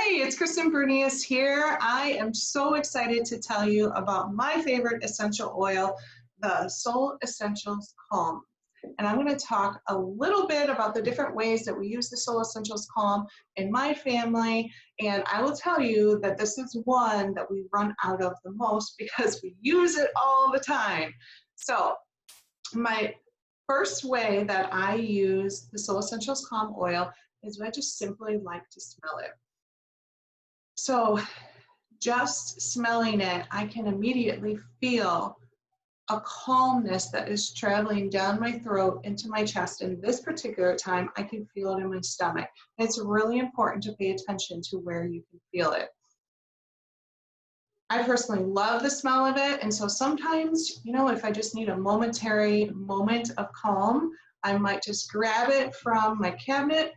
Hey, it's Kristen Bernius here. I am so excited to tell you about my favorite essential oil, the Solle Essentials Calm. And I'm going to talk a little bit about the different ways that we use the Solle Essentials Calm in my family. And I will tell you that this is one that we run out of the most because we use it all the time. So my first way that I use the Solle Essentials Calm oil is I just simply like to smell it. So just smelling it, I can immediately feel a calmness that is traveling down my throat into my chest. And this particular time, I can feel it in my stomach. It's really important to pay attention to where you can feel it. I personally love the smell of it. And so sometimes, if I just need a momentary moment of calm, I might just grab it from my cabinet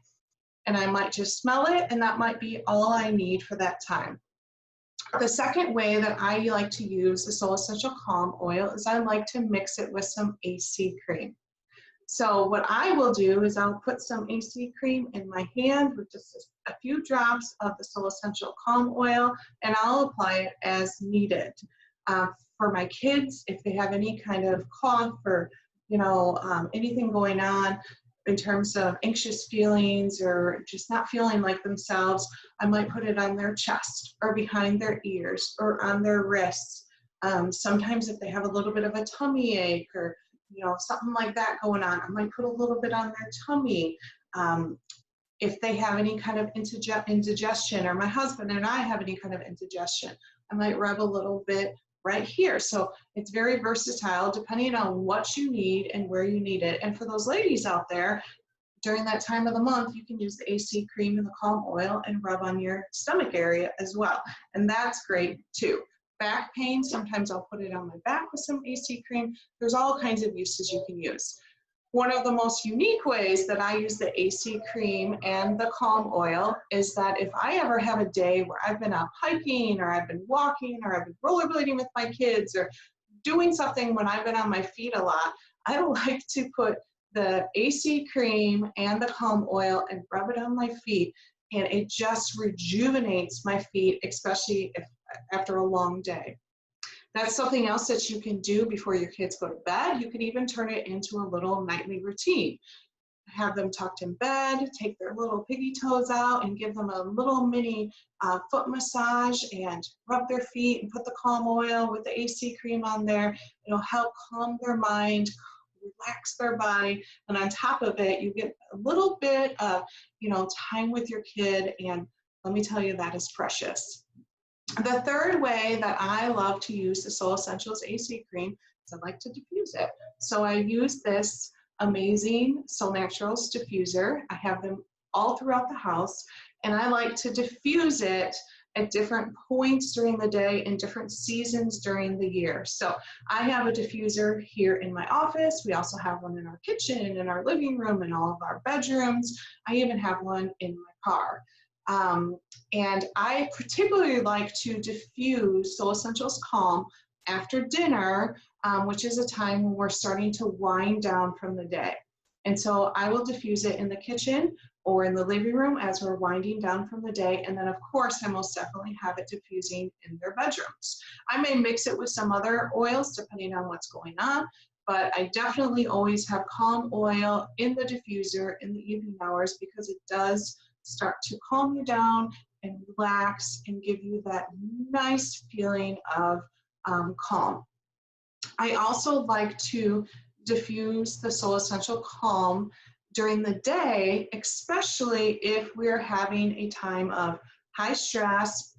and I might just smell it, and that might be all I need for that time. The second way that I like to use the Solle Essential Calm oil is I like to mix it with some AC cream. So what I will do is I'll put some AC cream in my hand with just a few drops of the Solle Essential Calm oil, and I'll apply it as needed. For my kids, if they have any kind of cough or anything going on in terms of anxious feelings or just not feeling like themselves, I might put it on their chest or behind their ears or on their wrists. Sometimes if they have a little bit of a tummy ache or something like that going on, I might put a little bit on their tummy. If they have any kind of indigestion, or my husband and I have any kind of indigestion, I might rub a little bit right here. So it's very versatile depending on what you need and where you need it. And for those ladies out there, during that time of the month, you can use the AC cream and the calm oil and rub on your stomach area as well. And that's great too. Back pain, sometimes I'll put it on my back with some AC cream. There's all kinds of uses you can use. One of the most unique ways that I use the AC cream and the calm oil is that if I ever have a day where I've been out hiking or I've been walking or I've been rollerblading with my kids or doing something when I've been on my feet a lot, I like to put the AC cream and the calm oil and rub it on my feet, and it just rejuvenates my feet, especially after a long day. That's something else that you can do before your kids go to bed. You can even turn it into a little nightly routine. Have them tucked in bed, take their little piggy toes out and give them a little mini foot massage and rub their feet and put the calm oil with the AC cream on there. It'll help calm their mind, relax their body, and on top of it, you get a little bit of, time with your kid, and let me tell you, that is precious. The third way that I love to use the Solle Essentials AC cream is I like to diffuse it. So I use this amazing Soul Naturals diffuser. I have them all throughout the house, and I like to diffuse it at different points during the day and different seasons during the year. So I have a diffuser here in my office. We also have one in our kitchen, in our living room, in all of our bedrooms. I even have one in my car. And I particularly like to diffuse Solle Essentials Calm after dinner, which is a time when we're starting to wind down from the day. And so I will diffuse it in the kitchen or in the living room as we're winding down from the day. And then of course, I most definitely have it diffusing in their bedrooms. I may mix it with some other oils depending on what's going on, but I definitely always have calm oil in the diffuser in the evening hours because it does start to calm you down and relax and give you that nice feeling of calm. I also like to diffuse the Solle Essential Calm during the day, especially if we're having a time of high stress.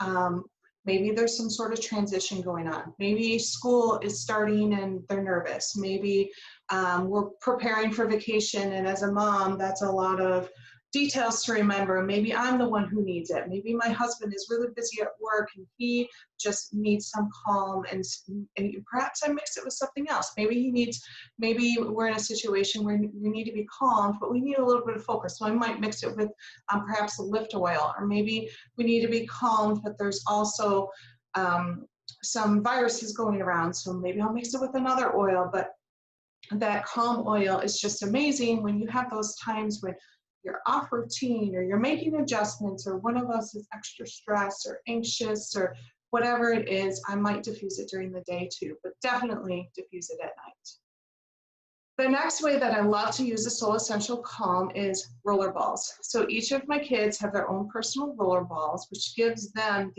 Maybe there's some sort of transition going on. Maybe school is starting and they're nervous. Maybe we're preparing for vacation, and as a mom, that's a lot of details to remember. Maybe I'm the one who needs it. Maybe my husband is really busy at work and he just needs some calm, and perhaps I mix it with something else. Maybe we're in a situation where we need to be calmed, but we need a little bit of focus. So I might mix it with perhaps a lift oil, or maybe we need to be calmed, but there's also some viruses going around. So maybe I'll mix it with another oil, but that calm oil is just amazing when you have those times when you're off routine or you're making adjustments or one of us is extra stressed or anxious or whatever it is, I might diffuse it during the day too, but definitely diffuse it at night. The next way that I love to use the Soul Essential Calm is roller balls. So each of my kids have their own personal roller balls, which gives them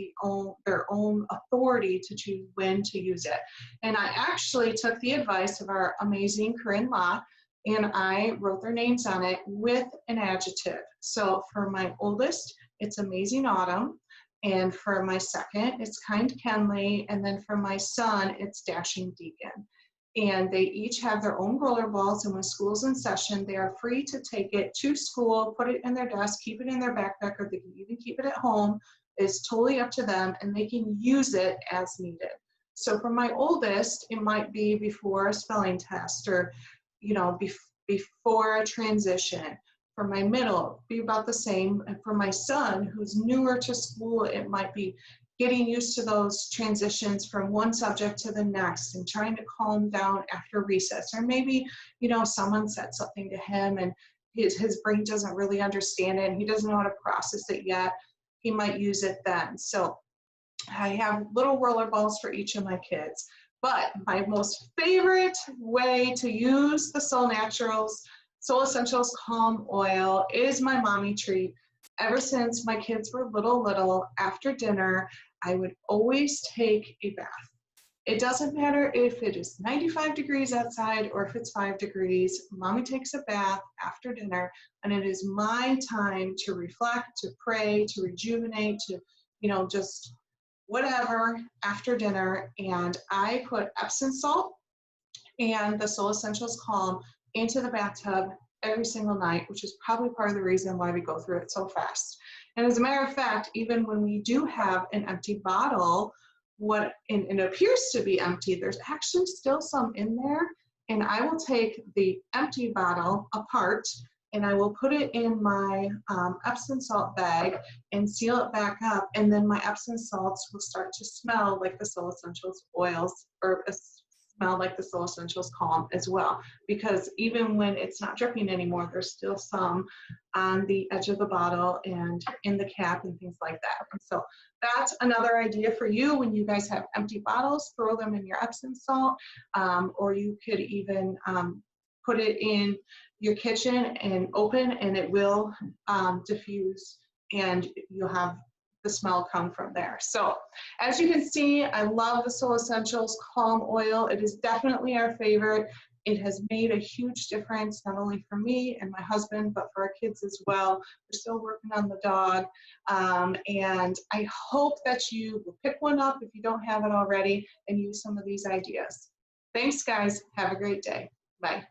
their own authority to choose when to use it. And I actually took the advice of our amazing Corinne Law, and I wrote their names on it with an adjective. So for my oldest, it's Amazing Autumn. And for my second, it's Kind Kenley. And then for my son, it's Dashing Deacon. And they each have their own roller balls, and when school's in session, they are free to take it to school, put it in their desk, keep it in their backpack, or they can even keep it at home. It's totally up to them, and they can use it as needed. So for my oldest, it might be before a spelling test or, before a transition. For my middle, be about the same. And for my son, who's newer to school, it might be getting used to those transitions from one subject to the next and trying to calm down after recess. Or maybe, someone said something to him and his brain doesn't really understand it and he doesn't know how to process it yet. He might use it then. So I have little roller balls for each of my kids. But my most favorite way to use the Soul Naturals Soul Essentials Calm Oil is my mommy treat. Ever since my kids were little, after dinner, I would always take a bath. It doesn't matter if it is 95 degrees outside or if it's 5 degrees. Mommy takes a bath after dinner, and it is my time to reflect, to pray, to rejuvenate, to, just whatever after dinner. And I put Epsom salt and the Soul Essentials Calm into the bathtub every single night, which is probably part of the reason why we go through it so fast. And as a matter of fact, even when we do have an empty bottle, it appears to be empty, there's actually still some in there. And I will take the empty bottle apart and I will put it in my Epsom salt bag and seal it back up. And then my Epsom salts will start to smell like the Soul Essentials oils, or smell like the Soul Essentials Calm as well, because even when it's not dripping anymore, there's still some on the edge of the bottle and in the cap and things like that. And so that's another idea for you. When you guys have empty bottles, throw them in your Epsom salt, or you could even put it in your kitchen and open, and it will diffuse, and you'll have the smell come from there. So as you can see, I love the Soul Essentials Calm Oil. It is definitely our favorite. It has made a huge difference, not only for me and my husband, but for our kids as well. We're still working on the dog. And I hope that you will pick one up if you don't have it already and use some of these ideas. Thanks, guys. Have a great day. Bye.